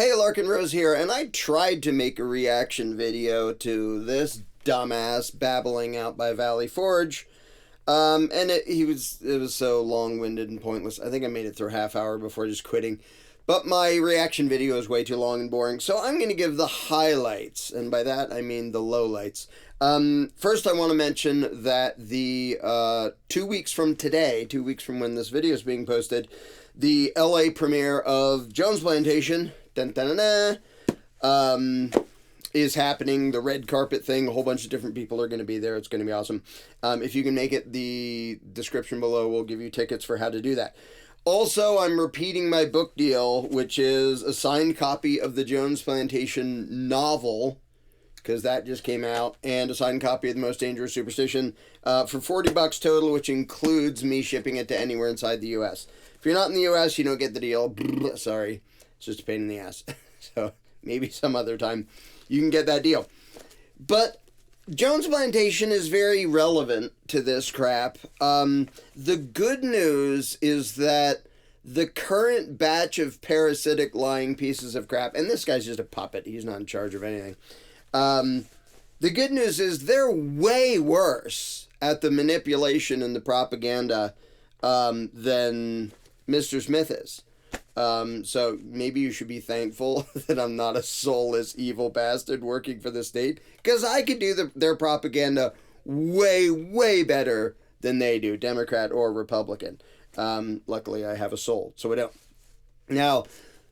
Hey, LarkenRose here, and I tried to make a reaction video to this dumbass babbling out by Valley Forge, and it was so long-winded and pointless. I think I made it through a half hour before just quitting, but my reaction video is way too long and boring, so I'm going to give the highlights, and by that I mean the lowlights. First I want to mention that the 2 weeks from today, 2 weeks from when this video is being posted, the LA premiere of Jones Plantation is happening. The red carpet thing, a whole bunch of different people are going to be there. It's going to be awesome. If you can make it, the description below will give you tickets for how to do that. Also, I'm repeating my book deal, which is a signed copy of the Jones Plantation novel, because that just came out, and a signed copy of the Most Dangerous Superstition for $40 total, which includes me shipping it to anywhere inside the U.S. If you're not in the U.S., you don't get the deal. Sorry. It's just a pain in the ass. So maybe some other time you can get that deal. But Jones Plantation is very relevant to this crap. The good news is that the current batch of parasitic lying pieces of crap, and this guy's just a puppet. He's not in charge of anything. The good news is they're way worse at the manipulation and the propaganda than Mr. Smith is. So maybe you should be thankful that I'm not a soulless evil bastard working for the state, because I could do their propaganda way, way better than they do, Democrat or Republican. Luckily I have a soul, so I don't. Now,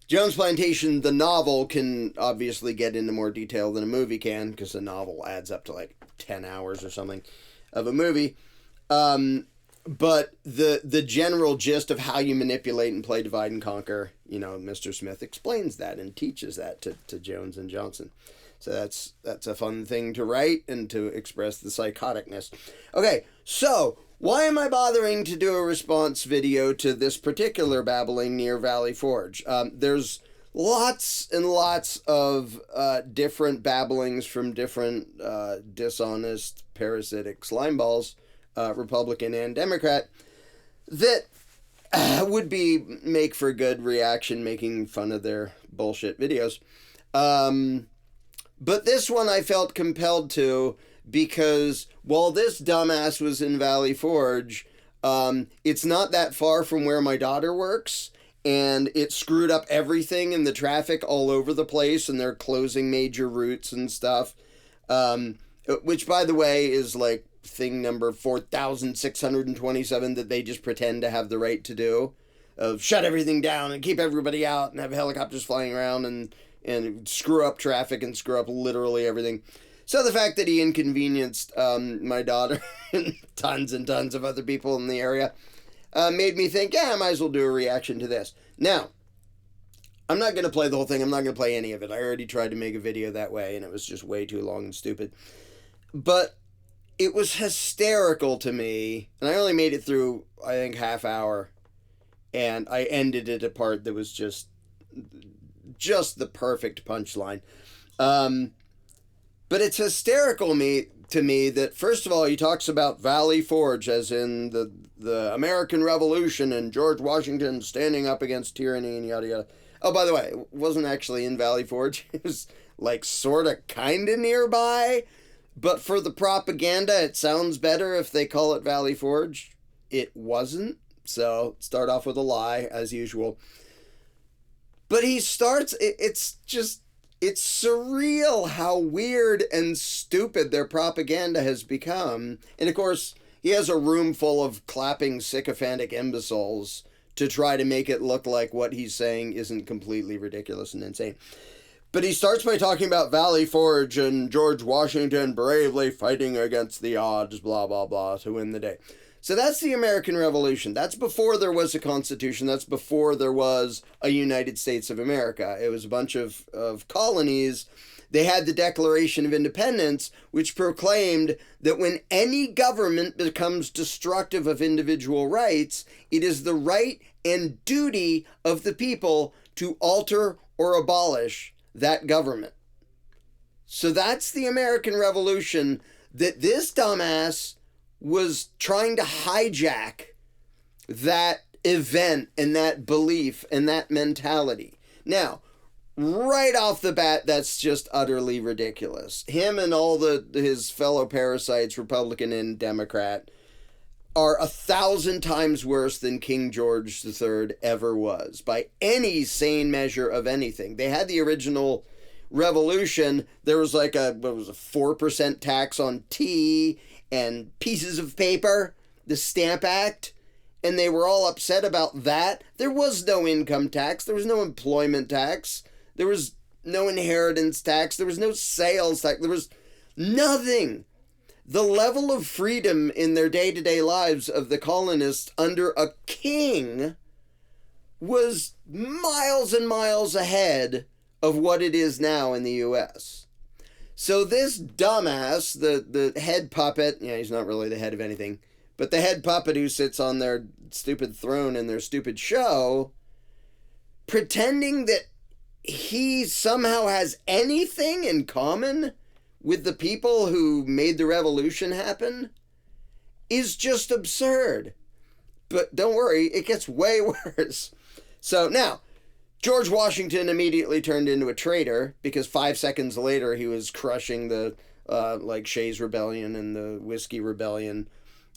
Jones Plantation, the novel, can obviously get into more detail than a movie can, because the novel adds up to like 10 hours or something of a movie. But the general gist of how you manipulate and play divide and conquer, you know, Mr. Smith explains that and teaches that to Jones and Johnson. So that's a fun thing to write and to express the psychoticness. Okay, so why am I bothering to do a response video to this particular babbling near Valley Forge? There's lots and lots of different babblings from different dishonest, parasitic slimeballs, Republican and Democrat, that would make for good reaction, making fun of their bullshit videos. But this one I felt compelled to, because while this dumbass was in Valley Forge, it's not that far from where my daughter works, and it screwed up everything in the traffic all over the place, and they're closing major routes and stuff, which, by the way, is like thing number 4,627 that they just pretend to have the right to do, of shut everything down and keep everybody out and have helicopters flying around and screw up traffic and screw up literally everything. So the fact that he inconvenienced my daughter and tons of other people in the area made me think, yeah, I might as well do a reaction to this. Now, I'm not going to play the whole thing. I'm not going to play any of it. I already tried to make a video that way, and it was just way too long and stupid. But it was hysterical to me, and I only made it through, I think, half hour, and I ended at a part that was just the perfect punchline. But it's hysterical to me that, first of all, he talks about Valley Forge as in the American Revolution and George Washington standing up against tyranny and yada yada. Oh, by the way, it wasn't actually in Valley Forge. It was like sort of kind of nearby. But for the propaganda, it sounds better if they call it Valley Forge. It wasn't. So start off with a lie, as usual. But he starts, it's surreal how weird and stupid their propaganda has become. And of course, he has a room full of clapping sycophantic imbeciles to try to make it look like what he's saying isn't completely ridiculous and insane. But he starts by talking about Valley Forge and George Washington bravely fighting against the odds, blah, blah, blah, to win the day. So that's the American Revolution. That's before there was a Constitution. That's before there was a United States of America. It was a bunch of colonies. They had the Declaration of Independence, which proclaimed that when any government becomes destructive of individual rights, it is the right and duty of the people to alter or abolish that government. So that's the American Revolution that this dumbass was trying to hijack that event and that belief and that mentality. Now, right off the bat, that's just utterly ridiculous. Him and all his fellow parasites, Republican and Democrat, are 1,000 times worse than King George III ever was, by any sane measure of anything. They had the original revolution. There was like a 4% tax on tea and pieces of paper, the Stamp Act, and they were all upset about that. There was no income tax. There was no employment tax. There was no inheritance tax. There was no sales tax. There was nothing. The level of freedom in their day-to-day lives of the colonists under a king was miles and miles ahead of what it is now in the U.S. So this dumbass, the head puppet, he's not really the head of anything, but the head puppet who sits on their stupid throne in their stupid show, pretending that he somehow has anything in common with the people who made the revolution happen, is just absurd. But don't worry, it gets way worse. So now, George Washington immediately turned into a traitor, because 5 seconds later he was crushing the Shays Rebellion and the Whiskey Rebellion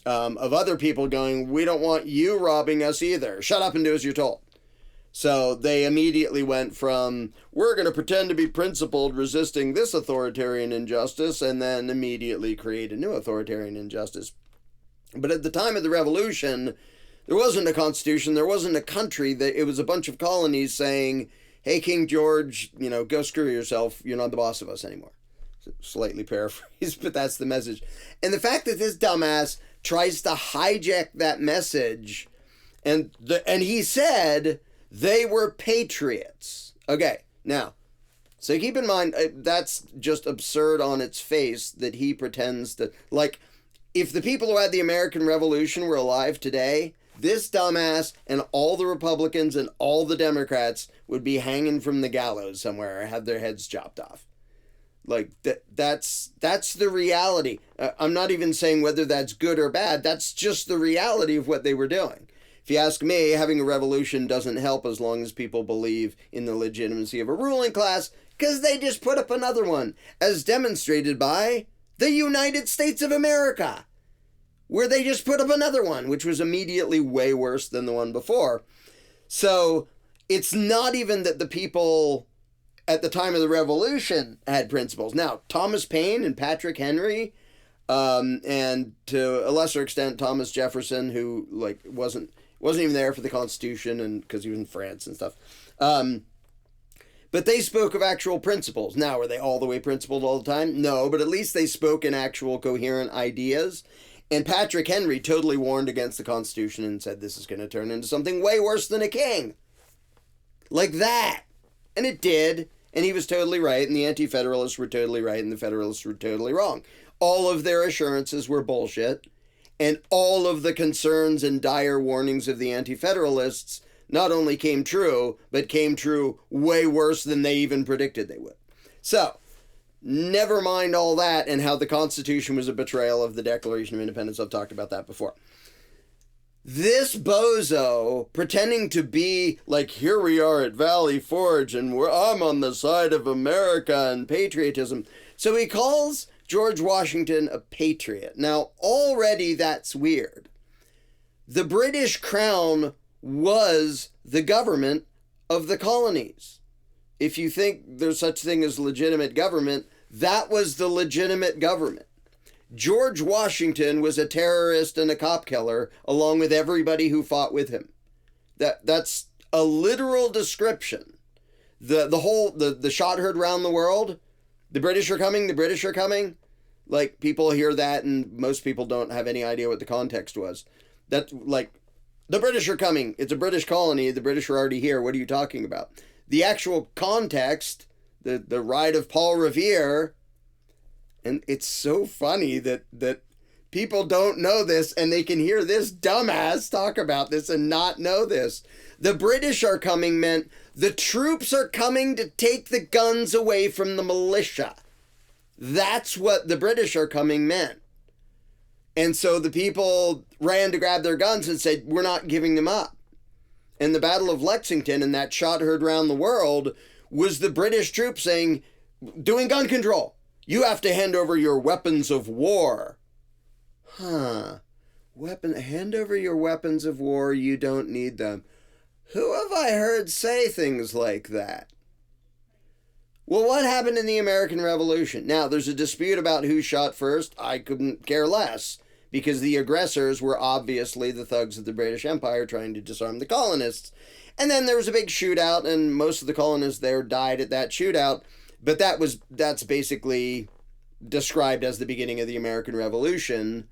of other people going, we don't want you robbing us either. Shut up and do as you're told. So they immediately went from, we're going to pretend to be principled, resisting this authoritarian injustice, and then immediately create a new authoritarian injustice. But at the time of the revolution, there wasn't a constitution, there wasn't a country. It was a bunch of colonies saying, hey, King George, go screw yourself, you're not the boss of us anymore. Slightly paraphrased, but that's the message. And the fact that this dumbass tries to hijack that message, and he said they were patriots. Okay, now, so keep in mind, that's just absurd on its face that he pretends to, if the people who had the American Revolution were alive today, this dumbass and all the Republicans and all the Democrats would be hanging from the gallows somewhere or have their heads chopped off. That's the reality. I'm not even saying whether that's good or bad. That's just the reality of what they were doing. If you ask me, having a revolution doesn't help as long as people believe in the legitimacy of a ruling class, because they just put up another one, as demonstrated by the United States of America, where they just put up another one, which was immediately way worse than the one before. So it's not even that the people at the time of the revolution had principles. Now, Thomas Paine and Patrick Henry, and to a lesser extent Thomas Jefferson, who wasn't even there for the Constitution, and because he was in France and stuff. But they spoke of actual principles. Now, were they all the way principled all the time? No, but at least they spoke in actual coherent ideas. And Patrick Henry totally warned against the Constitution and said this is going to turn into something way worse than a king. Like that. And it did. And he was totally right. And the Anti-Federalists were totally right. And the Federalists were totally wrong. All of their assurances were bullshit. And all of the concerns and dire warnings of the Anti-Federalists not only came true, but came true way worse than they even predicted they would. So, never mind all that and how the Constitution was a betrayal of the Declaration of Independence. I've talked about that before. This bozo pretending to be here we are at Valley Forge and I'm on the side of America and patriotism. So he calls George Washington a patriot. Now, already that's weird. The British Crown was the government of the colonies. If you think there's such thing as legitimate government, that was the legitimate government. George Washington was a terrorist and a cop killer, along with everybody who fought with him. That's a literal description. The shot heard round the world, the British are coming, the British are coming. People hear that and most people don't have any idea what the context was. The British are coming, it's a British colony, the British are already here, what are you talking about? The actual context, the ride of Paul Revere, and it's so funny that people don't know this and they can hear this dumbass talk about this and not know this. The British are coming meant the troops are coming to take the guns away from the militia. That's what the British are coming meant. And so the people ran to grab their guns and said, we're not giving them up. And the Battle of Lexington and that shot heard round the world was the British troops saying, doing gun control, you have to hand over your weapons of war. Hand over your weapons of war, you don't need them. Who have I heard say things like that? Well, what happened in the American Revolution? Now, there's a dispute about who shot first. I couldn't care less, because the aggressors were obviously the thugs of the British Empire trying to disarm the colonists. And then there was a big shootout, and most of the colonists there died at that shootout. But that's basically described as the beginning of the American Revolution,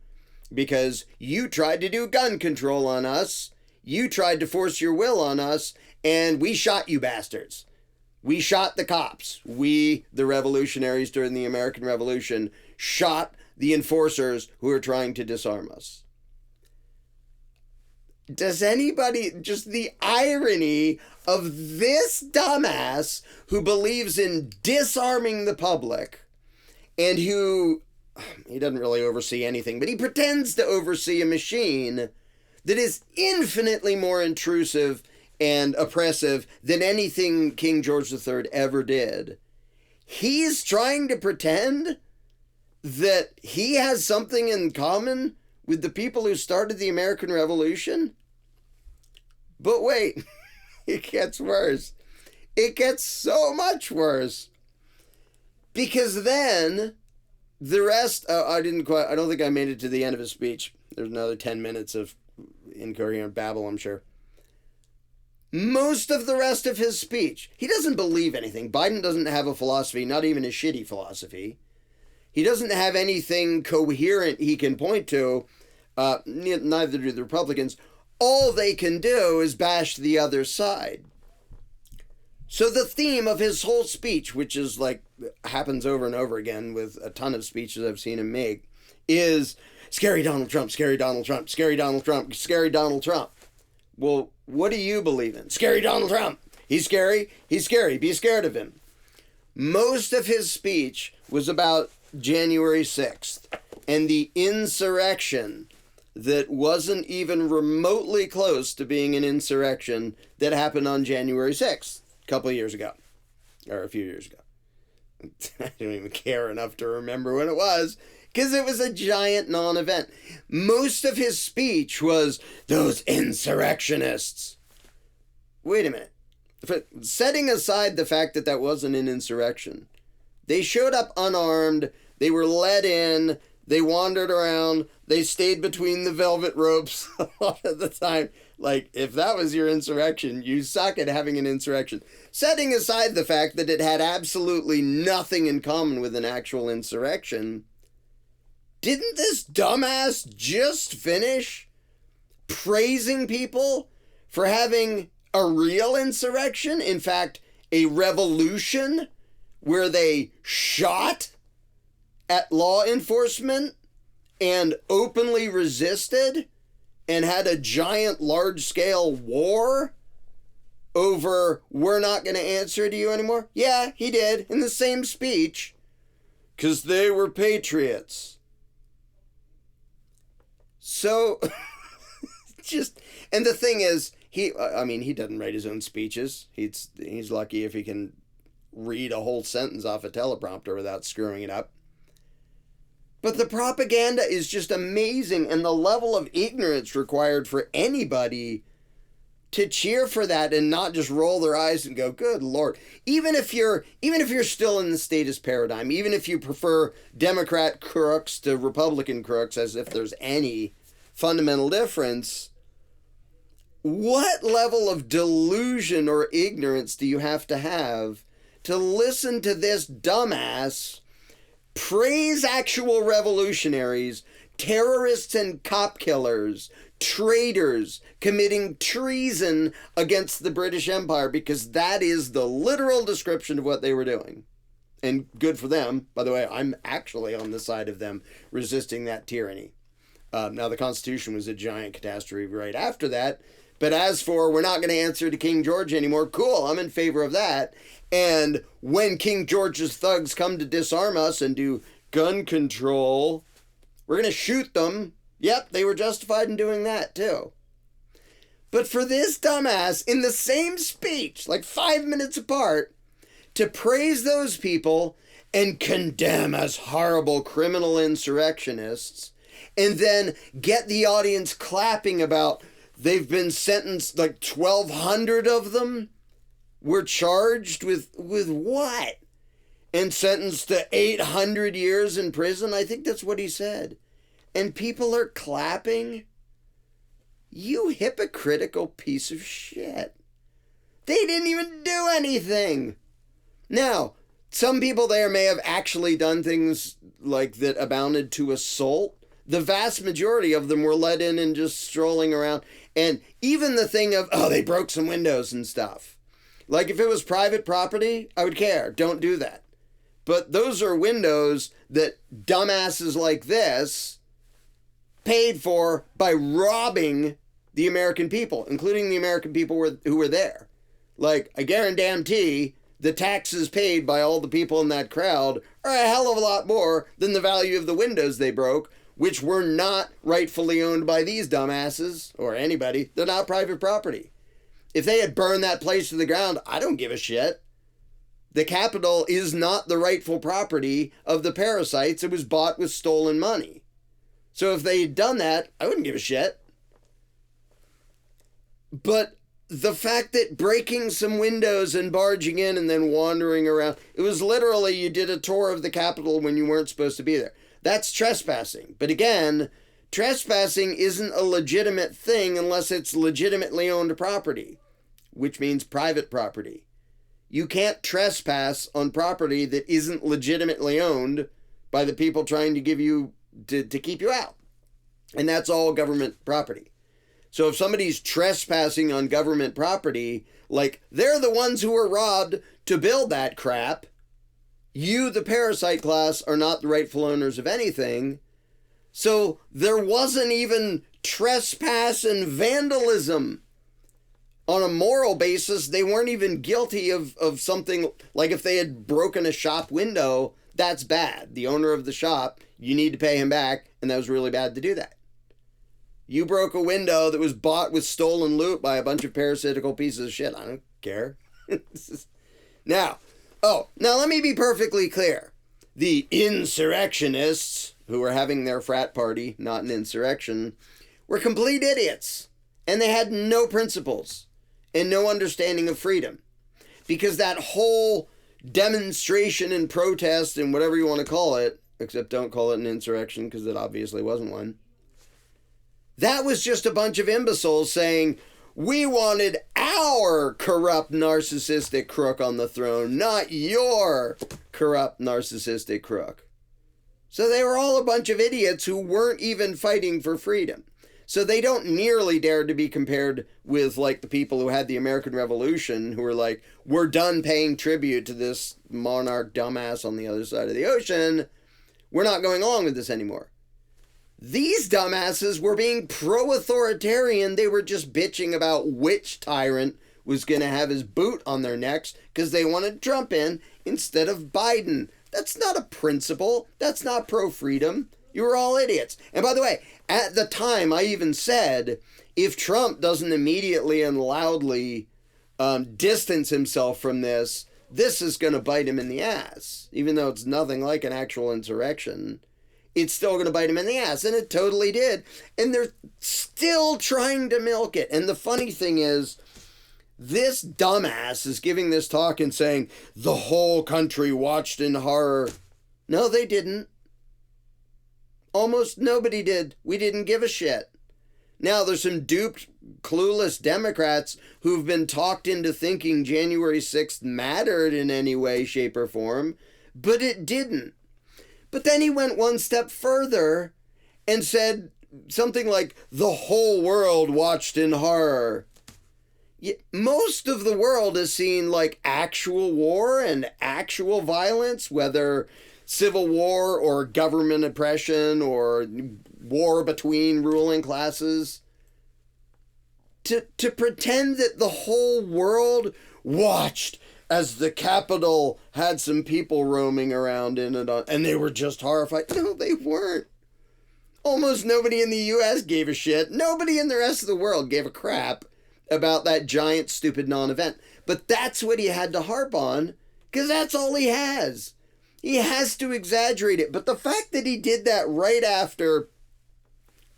because you tried to do gun control on us, you tried to force your will on us, and we shot you bastards. We shot the cops. We, the revolutionaries during the American Revolution, shot the enforcers who were trying to disarm us. Does anybody, just the irony of this dumbass who believes in disarming the public, and who, he doesn't really oversee anything, but he pretends to oversee a machine that is infinitely more intrusive and oppressive than anything King George III ever did. He's trying to pretend that he has something in common with the people who started the American Revolution? But wait, it gets worse. It gets so much worse. Because then the rest, I don't think I made it to the end of his speech. There's another 10 minutes of incoherent babble, I'm sure. Most of the rest of his speech, he doesn't believe anything. Biden doesn't have a philosophy, not even a shitty philosophy. He doesn't have anything coherent he can point to. Neither do the Republicans. All they can do is bash the other side. So the theme of his whole speech, which is like, happens over and over again with a ton of speeches I've seen him make, is scary Donald Trump, scary Donald Trump, scary Donald Trump, scary Donald Trump. Well, what do you believe in? Scary Donald Trump. He's scary. He's scary. Be scared of him. Most of his speech was about January 6th and the insurrection that wasn't even remotely close to being an insurrection that happened on January 6th, a couple of years ago, or a few years ago. I don't even care enough to remember when it was, because it was a giant non-event. Most of his speech was, those insurrectionists. Wait a minute. Setting aside the fact that that wasn't an insurrection, they showed up unarmed, they were let in, they wandered around, they stayed between the velvet ropes a lot of the time. Like, if that was your insurrection, you suck at having an insurrection. Setting aside the fact that it had absolutely nothing in common with an actual insurrection, didn't this dumbass just finish praising people for having a real insurrection? In fact, a revolution where they shot at law enforcement and openly resisted and had a giant large-scale war over, we're not going to answer to you anymore? Yeah, he did, in the same speech, because they were patriots. So, and the thing is, he doesn't write his own speeches. He's lucky if he can read a whole sentence off a teleprompter without screwing it up. But the propaganda is just amazing, and the level of ignorance required for anybody to cheer for that and not just roll their eyes and go, good Lord. Even if you're still in the statist paradigm, even if you prefer Democrat crooks to Republican crooks, as if there's any fundamental difference, what level of delusion or ignorance do you have to listen to this dumbass praise actual revolutionaries, terrorists and cop killers, traitors committing treason against the British Empire, because that is the literal description of what they were doing. And good for them. By the way, I'm actually on the side of them resisting that tyranny. Now, the Constitution was a giant catastrophe right after that. But as for, we're not going to answer to King George anymore, cool, I'm in favor of that. And when King George's thugs come to disarm us and do gun control, we're going to shoot them. Yep, they were justified in doing that too. But for this dumbass, in the same speech, like 5 minutes apart, to praise those people and condemn as horrible criminal insurrectionists, and then get the audience clapping about they've been sentenced, like 1,200 of them were charged with what? And sentenced to 800 years in prison? I think that's what he said. And people are clapping? You hypocritical piece of shit. They didn't even do anything. Now, some people there may have actually done things like that amounted to assault. The vast majority of them were let in and just strolling around. And even the thing of, oh, they broke some windows and stuff. Like if it was private property, I would care. Don't do that. But those are windows that dumbasses like this paid for by robbing the American people, including the American people who were there. Like, I guarantee the taxes paid by all the people in that crowd are a hell of a lot more than the value of the windows they broke, which were not rightfully owned by these dumbasses or anybody. They're not private property. If they had burned that place to the ground, I don't give a shit. The Capitol is not the rightful property of the parasites. It was bought with stolen money. So if they had done that, I wouldn't give a shit. But the fact that breaking some windows and barging in and then wandering around, it was literally you did a tour of the Capitol when you weren't supposed to be there. That's trespassing. But again, trespassing isn't a legitimate thing unless it's legitimately owned property, which means private property. You can't trespass on property that isn't legitimately owned by the people trying to give you, to keep you out. And that's all government property. So if somebody's trespassing on government property, like they're the ones who were robbed to build that crap, you, the parasite class, are not the rightful owners of anything. So there wasn't even trespass and vandalism. On a moral basis, they weren't even guilty of something like if they had broken a shop window, that's bad. The owner of the shop, you need to pay him back, and that was really bad to do that. You broke a window that was bought with stolen loot by a bunch of parasitical pieces of shit. I don't care. Now let me be perfectly clear. The insurrectionists, who were having their frat party, not an insurrection, were complete idiots. And they had no principles and no understanding of freedom. Because that whole demonstration and protest and whatever you want to call it, except don't call it an insurrection because it obviously wasn't one, that was just a bunch of imbeciles saying, we wanted our corrupt, narcissistic crook on the throne, not your corrupt, narcissistic crook. So they were all a bunch of idiots who weren't even fighting for freedom. So they don't nearly dare to be compared with like the people who had the American Revolution, who were like, we're done paying tribute to this monarch dumbass on the other side of the ocean. We're not going along with this anymore. These dumbasses were being pro-authoritarian. They were just bitching about which tyrant was going to have his boot on their necks because they wanted Trump in instead of Biden. That's not a principle. That's not pro-freedom. You were all idiots. And by the way, at the time, I even said, if Trump doesn't immediately and loudly distance himself from this, this is going to bite him in the ass. Even though it's nothing like an actual insurrection, it's still going to bite him in the ass. And it totally did. And they're still trying to milk it. And the funny thing is, this dumbass is giving this talk and saying, the whole country watched in horror. No, they didn't. Almost nobody did. We didn't give a shit. Now, there's some duped, clueless Democrats who've been talked into thinking January 6th mattered in any way, shape, or form, but it didn't. But then he went one step further and said something like, the whole world watched in horror. Most of the world has seen like actual war and actual violence, whether civil war or government oppression or war between ruling classes. To pretend that the whole world watched as the Capitol had some people roaming around in it, and they were just horrified. No, they weren't. Almost nobody in the U.S. gave a shit. Nobody in the rest of the world gave a crap about that giant, stupid non-event. But that's what he had to harp on because that's all he has. He has to exaggerate it. But the fact that he did that right after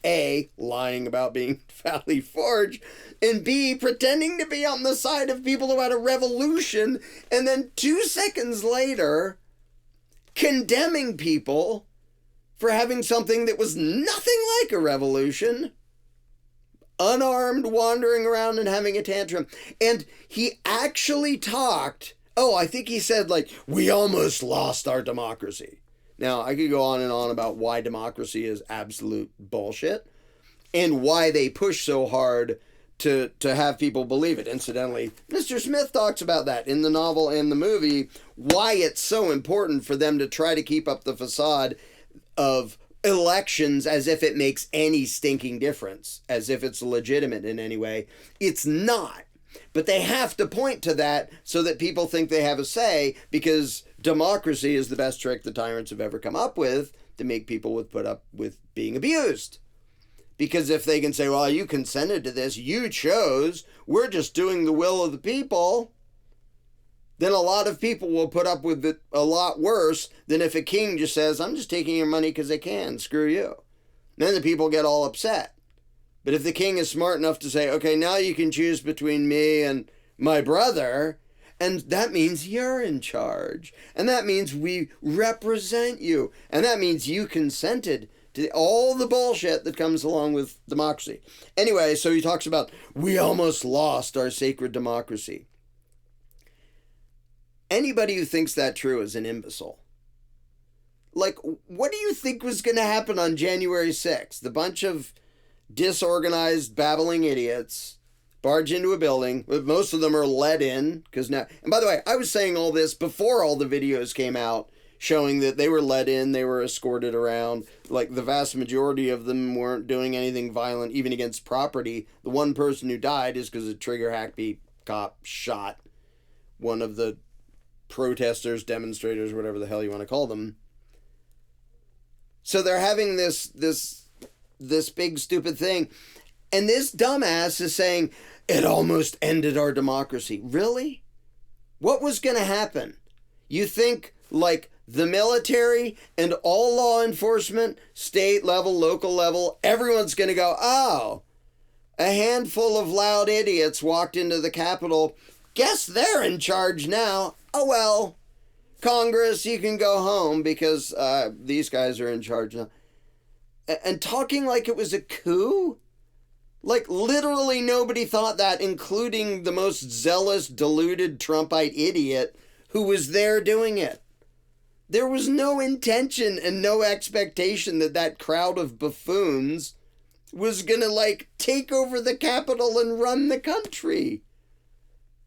A, lying about being Valley Forge, and B, pretending to be on the side of people who had a revolution, and then 2 seconds later, condemning people for having something that was nothing like a revolution, unarmed, wandering around and having a tantrum. And he actually talked, I think he said, like, we almost lost our democracy. Now, I could go on and on about why democracy is absolute bullshit and why they push so hard to have people believe it. Incidentally, Mr. Smith talks about that in the novel and the movie, why it's so important for them to try to keep up the facade of elections as if it makes any stinking difference, as if it's legitimate in any way. It's not. But they have to point to that so that people think they have a say, because democracy is the best trick the tyrants have ever come up with to make people put up with being abused. Because if they can say, well, you consented to this, you chose, we're just doing the will of the people, then a lot of people will put up with it a lot worse than if a king just says, I'm just taking your money because I can, screw you. Then the people get all upset. But if the king is smart enough to say, okay, now you can choose between me and my brother, and that means you're in charge, and that means we represent you, and that means you consented to all the bullshit that comes along with democracy. Anyway, so he talks about, we almost lost our sacred democracy. Anybody who thinks that true is an imbecile. Like, what do you think was going to happen on January 6th? The bunch of disorganized, babbling idiots barge into a building. Most of them are let in, because now... And by the way, I was saying all this before all the videos came out, showing that they were let in, they were escorted around. Like, the vast majority of them weren't doing anything violent, even against property. The one person who died is because a trigger happy cop shot one of the protesters, demonstrators, whatever the hell you want to call them. So they're having this big stupid thing, and this dumbass is saying, it almost ended our democracy. Really? What was going to happen? You think, like, the military and all law enforcement, state level, local level, everyone's going to go, oh, a handful of loud idiots walked into the Capitol. Guess they're in charge now. Oh, well, Congress, you can go home because these guys are in charge now. And talking like it was a coup? Like, literally nobody thought that, including the most zealous, deluded Trumpite idiot who was there doing it. There was no intention and no expectation that that crowd of buffoons was gonna, like, take over the Capitol and run the country.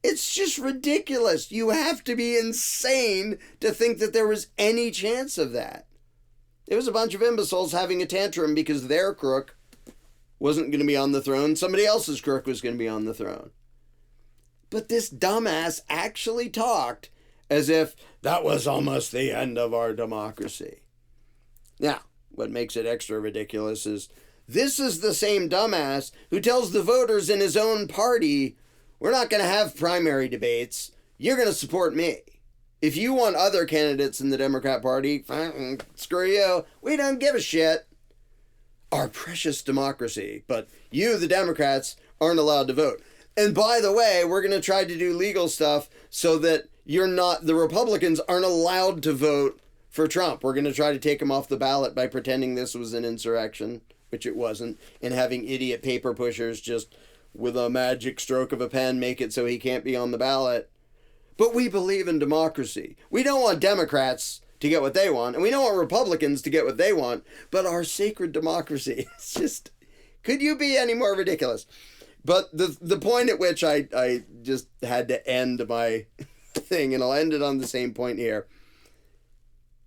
It's just ridiculous. You have to be insane to think that there was any chance of that. It was a bunch of imbeciles having a tantrum because their crook wasn't going to be on the throne. Somebody else's crook was going to be on the throne. But this dumbass actually talked as if that was almost the end of our democracy. Now, what makes it extra ridiculous is this is the same dumbass who tells the voters in his own party, we're not going to have primary debates. You're going to support me. If you want other candidates in the Democrat Party, fine, screw you. We don't give a shit. Our precious democracy. But you, the Democrats, aren't allowed to vote. And by the way, we're going to try to do legal stuff so that the Republicans aren't allowed to vote for Trump. We're going to try to take him off the ballot by pretending this was an insurrection, which it wasn't, and having idiot paper pushers just with a magic stroke of a pen make it so he can't be on the ballot. But we believe in democracy. We don't want Democrats to get what they want, and we don't want Republicans to get what they want, but our sacred democracy is just, could you be any more ridiculous? But the point at which I just had to end my thing, and I'll end it on the same point here,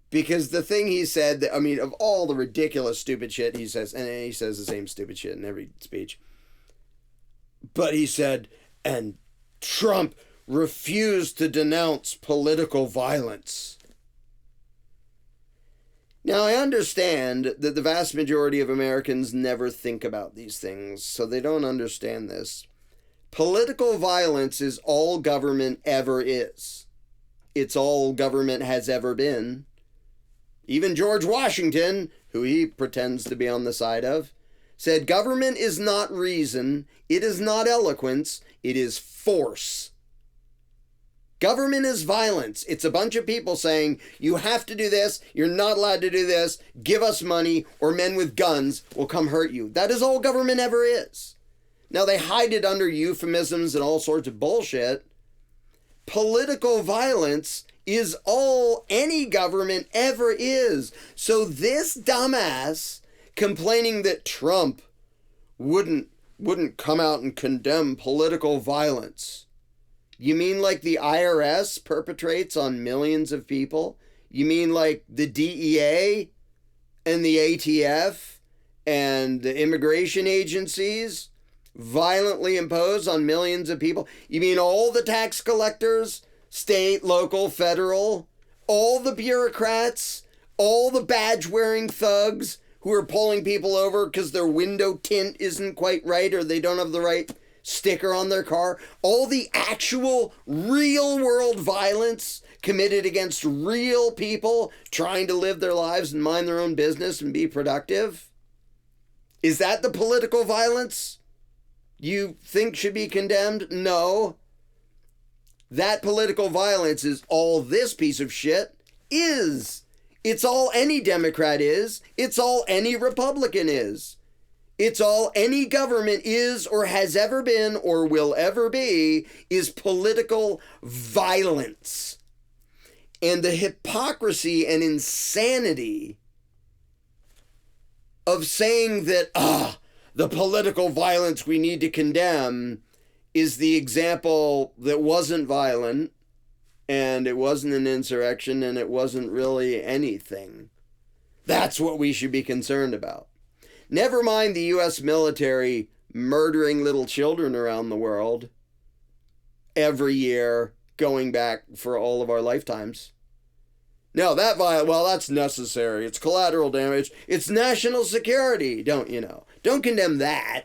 because the thing he said, I mean, of all the ridiculous stupid shit he says, and he says the same stupid shit in every speech, but he said, and Trump refused to denounce political violence. Now, I understand that the vast majority of Americans never think about these things, so they don't understand this. Political violence is all government ever is. it's all government has ever been. Even George Washington, who he pretends to be on the side of, said government is not reason, it is not eloquence, it is force. Government is violence. It's a bunch of people saying, you have to do this, you're not allowed to do this, give us money, or men with guns will come hurt you. That is all government ever is. Now, they hide it under euphemisms and all sorts of bullshit. Political violence is all any government ever is. So this dumbass complaining that Trump wouldn't come out and condemn political violence. You mean like the IRS perpetrates on millions of people? You mean like the DEA and the ATF and the immigration agencies violently impose on millions of people? You mean all the tax collectors, state, local, federal, all the bureaucrats, all the badge-wearing thugs who are pulling people over because their window tint isn't quite right or they don't have the right sticker on their car, all the actual real-world violence committed against real people trying to live their lives and mind their own business and be productive? Is that the political violence you think should be condemned? No. That political violence is all this piece of shit is. It's all any Democrat is. It's all any Republican is. It's all any government is or has ever been or will ever be is political violence. And the hypocrisy and insanity of saying that, the political violence we need to condemn is the example that wasn't violent and it wasn't an insurrection and it wasn't really anything. That's what we should be concerned about. Never mind the U.S. military murdering little children around the world every year, going back for all of our lifetimes. No, that's necessary. It's collateral damage. It's national security, don't you know? Don't condemn that.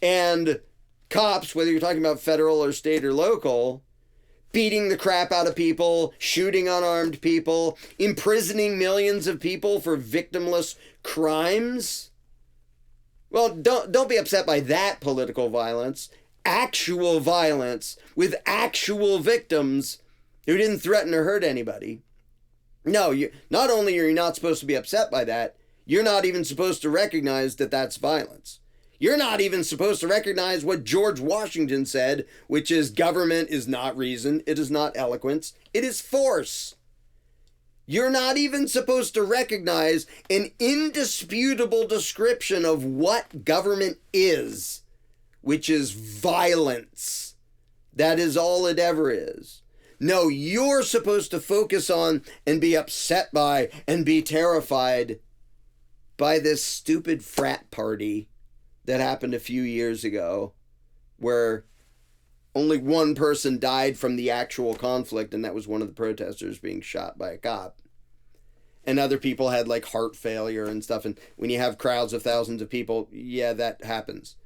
And cops, whether you're talking about federal or state or local, beating the crap out of people, shooting unarmed people, imprisoning millions of people for victimless crimes. Well, don't be upset by that political violence. Actual violence with actual victims who didn't threaten or hurt anybody. No, not only are you not supposed to be upset by that, you're not even supposed to recognize that that's violence. You're not even supposed to recognize what George Washington said, which is government is not reason, it is not eloquence, it is force. You're not even supposed to recognize an indisputable description of what government is, which is violence. That is all it ever is. No, you're supposed to focus on and be upset by and be terrified by this stupid frat party that happened a few years ago where only one person died from the actual conflict, and that was one of the protesters being shot by a cop. And other people had like heart failure and stuff. And when you have crowds of thousands of people, yeah, that happens.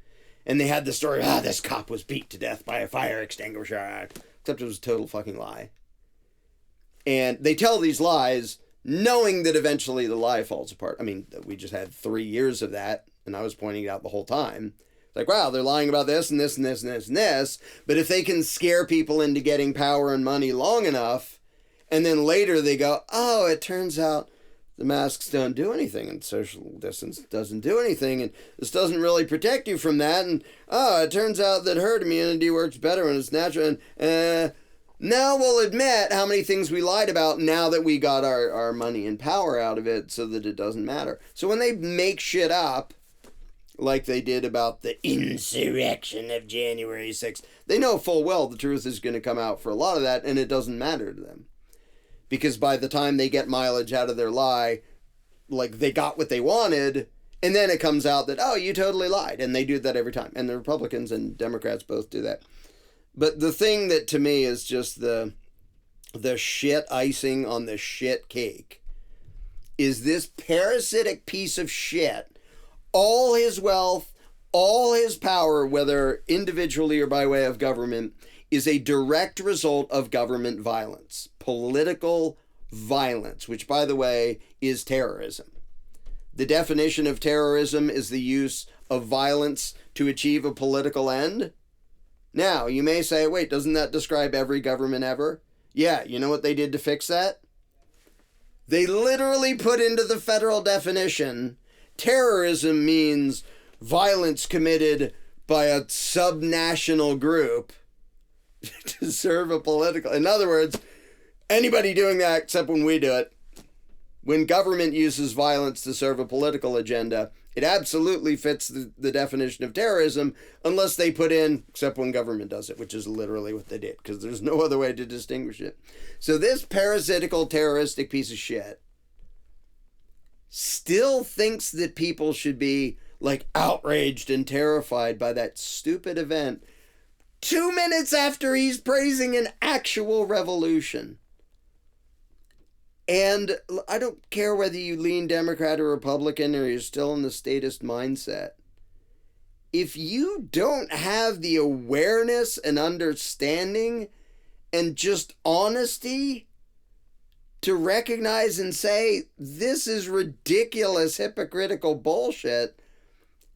And they had the story, this cop was beat to death by a fire extinguisher. Except it was a total fucking lie. And they tell these lies knowing that eventually the lie falls apart. I mean, we just had 3 years of that, and I was pointing it out the whole time. Like, wow, they're lying about this and this and this and this and this. But if they can scare people into getting power and money long enough, and then later they go, oh, it turns out the masks don't do anything and social distance doesn't do anything and this doesn't really protect you from that. And, it turns out that herd immunity works better when it's natural. And now we'll admit how many things we lied about now that we got our money and power out of it so that it doesn't matter. So when they make shit up, like they did about the insurrection of January 6th, they know full well the truth is going to come out for a lot of that, and it doesn't matter to them. Because by the time they get mileage out of their lie, like they got what they wanted, and then it comes out that, oh, you totally lied. And they do that every time. And the Republicans and Democrats both do that. But the thing that to me is just the shit icing on the shit cake is this parasitic piece of shit. All his wealth, all his power, whether individually or by way of government, is a direct result of government violence, political violence, which, by the way, is terrorism. The definition of terrorism is the use of violence to achieve a political end. Now, you may say, wait, doesn't that describe every government ever? Yeah, you know what they did to fix that? They literally put into the federal definition, terrorism means violence committed by a subnational group to serve a political... In other words, anybody doing that except when we do it. When government uses violence to serve a political agenda, it absolutely fits the definition of terrorism, unless they put in, except when government does it, which is literally what they did, because there's no other way to distinguish it. So this parasitical, terroristic piece of shit still thinks that people should be, like, outraged and terrified by that stupid event 2 minutes after he's praising an actual revolution. And I don't care whether you lean Democrat or Republican or you're still in the statist mindset. If you don't have the awareness and understanding and just honesty to recognize and say, this is ridiculous, hypocritical bullshit,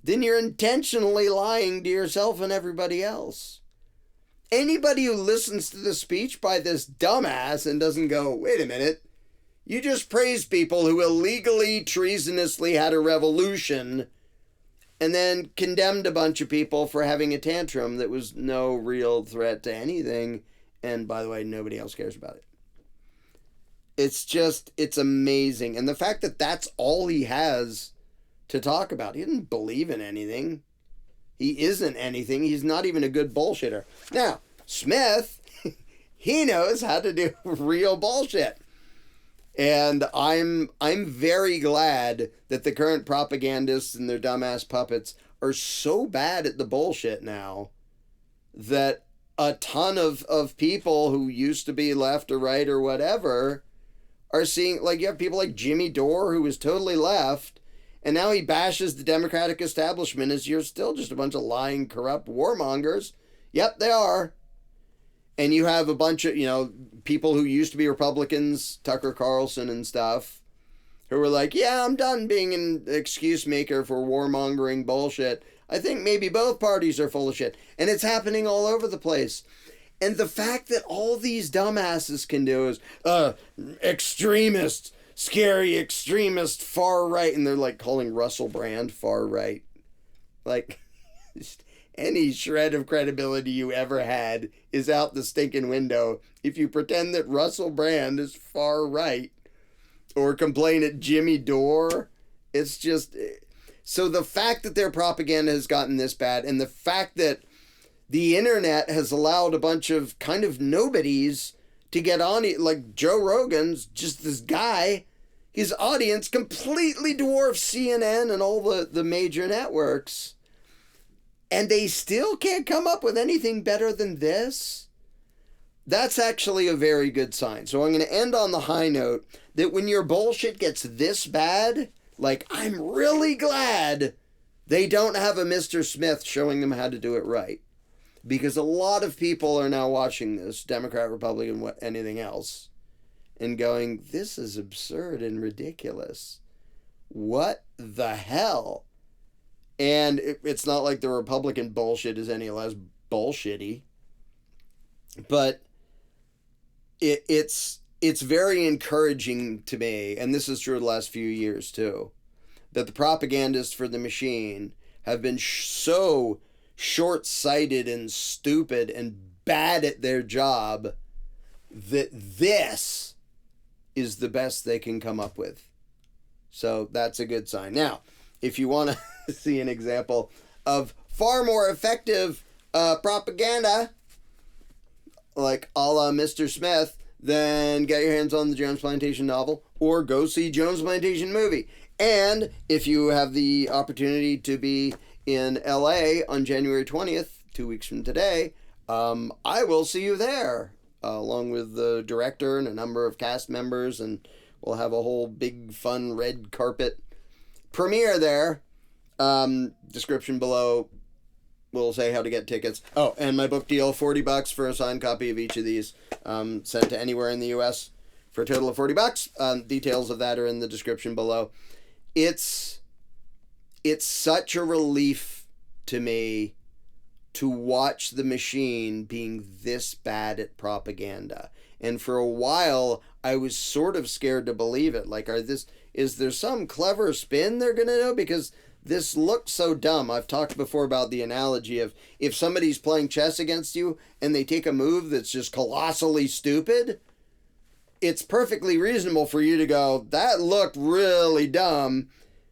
then you're intentionally lying to yourself and everybody else. Anybody who listens to the speech by this dumbass and doesn't go, wait a minute, you just praised people who illegally, treasonously had a revolution and then condemned a bunch of people for having a tantrum that was no real threat to anything. And by the way, nobody else cares about it. It's amazing. And the fact that that's all he has to talk about. He didn't believe in anything. He isn't anything. He's not even a good bullshitter. Now, Smith, he knows how to do real bullshit. And I'm very glad that the current propagandists and their dumbass puppets are so bad at the bullshit now that a ton of people who used to be left or right or whatever are seeing, like, you have people like Jimmy Dore, who was totally left, and now he bashes the Democratic establishment as you're still just a bunch of lying, corrupt warmongers. Yep, they are. And you have a bunch of, people who used to be Republicans, Tucker Carlson and stuff, who were like, yeah, I'm done being an excuse maker for warmongering bullshit. I think maybe both parties are full of shit. And it's happening all over the place. And the fact that all these dumbasses can do is, extremists, scary extremist, far right. And they're like calling Russell Brand far right. Like, any shred of credibility you ever had is out the stinking window if you pretend that Russell Brand is far right or complain at Jimmy Dore. It's just... So the fact that their propaganda has gotten this bad, and the fact that the internet has allowed a bunch of kind of nobodies to get on it, like Joe Rogan's just this guy, his audience completely dwarfs CNN and all the major networks. And they still can't come up with anything better than this. That's actually a very good sign. So I'm going to end on the high note that when your bullshit gets this bad, like, I'm really glad they don't have a Mr. Smith showing them how to do it right. Because a lot of people are now watching this, Democrat, Republican, anything else, and going, this is absurd and ridiculous. What the hell? And it's not like the Republican bullshit is any less bullshitty. But it's very encouraging to me, and this is true of the last few years too, that the propagandists for the machine have been so short-sighted and stupid and bad at their job that this is the best they can come up with. So that's a good sign. Now, if you want to see an example of far more effective propaganda, like a la Mr. Smith, then get your hands on the Jones Plantation novel or go see Jones Plantation movie. And if you have the opportunity to be in LA on January 20th, 2 weeks from today, I will see you there, along with the director and a number of cast members, and we'll have a whole big fun red carpet premiere there. Description below will say how to get tickets. Oh, and my book deal, $40 for a signed copy of each of these, sent to anywhere in the U.S. for a total of $40. Details of that are in the description below. It's such a relief to me to watch the machine being this bad at propaganda. And for a while, I was sort of scared to believe it. Like, is there some clever spin they're going to do? Because this looks so dumb. I've talked before about the analogy of if somebody's playing chess against you and they take a move that's just colossally stupid, it's perfectly reasonable for you to go, that looked really dumb.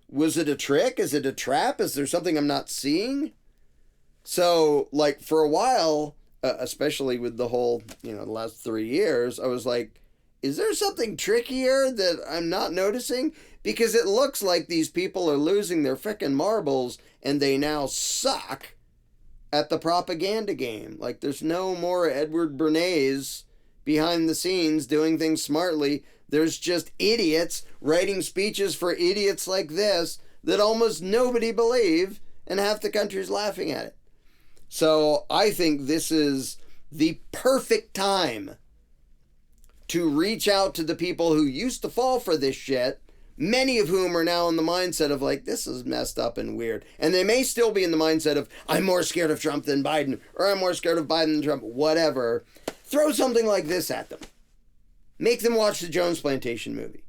Was it a trick? Is it a trap? Is there something I'm not seeing? So, like, for a while, especially with the whole, the last 3 years, I was like, is there something trickier that I'm not noticing? Because it looks like these people are losing their frickin' marbles and they now suck at the propaganda game. Like, there's no more Edward Bernays behind the scenes doing things smartly. There's just idiots writing speeches for idiots like this that almost nobody believe, and half the country's laughing at it. So I think this is the perfect time to reach out to the people who used to fall for this shit, many of whom are now in the mindset of like, this is messed up and weird. And they may still be in the mindset of, I'm more scared of Trump than Biden, or I'm more scared of Biden than Trump, whatever. Throw something like this at them. Make them watch the Jones Plantation movie.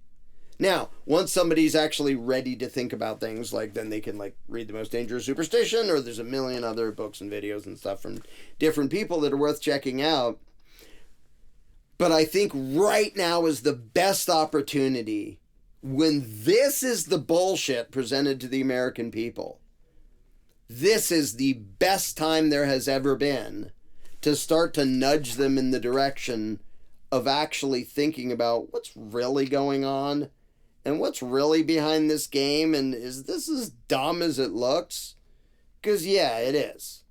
Now, once somebody's actually ready to think about things, like, then they can, like, read The Most Dangerous Superstition, or there's a million other books and videos and stuff from different people that are worth checking out. But I think right now is the best opportunity, when this is the bullshit presented to the American people. This is the best time there has ever been to start to nudge them in the direction of actually thinking about what's really going on and what's really behind this game, and is this as dumb as it looks? Because, yeah, it is.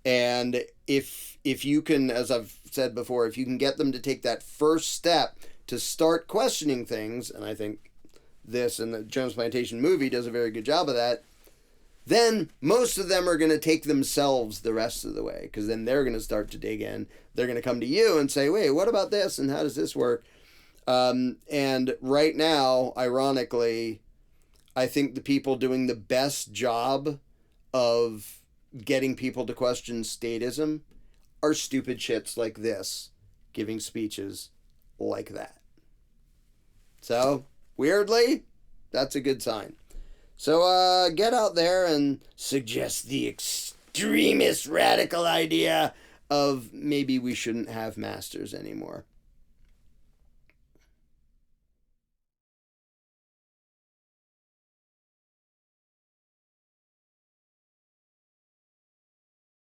And if you can, as I've said before, if you can get them to take that first step to start questioning things, and I think this and the Jones Plantation movie does a very good job of that, then most of them are going to take themselves the rest of the way, because then they're going to start to dig in. They're going to come to you and say, wait, what about this, and how does this work? And right now, ironically, I think the people doing the best job of getting people to question statism are stupid shits like this, giving speeches like that. So, weirdly, that's a good sign. So, get out there and suggest the extremist radical idea of maybe we shouldn't have masters anymore.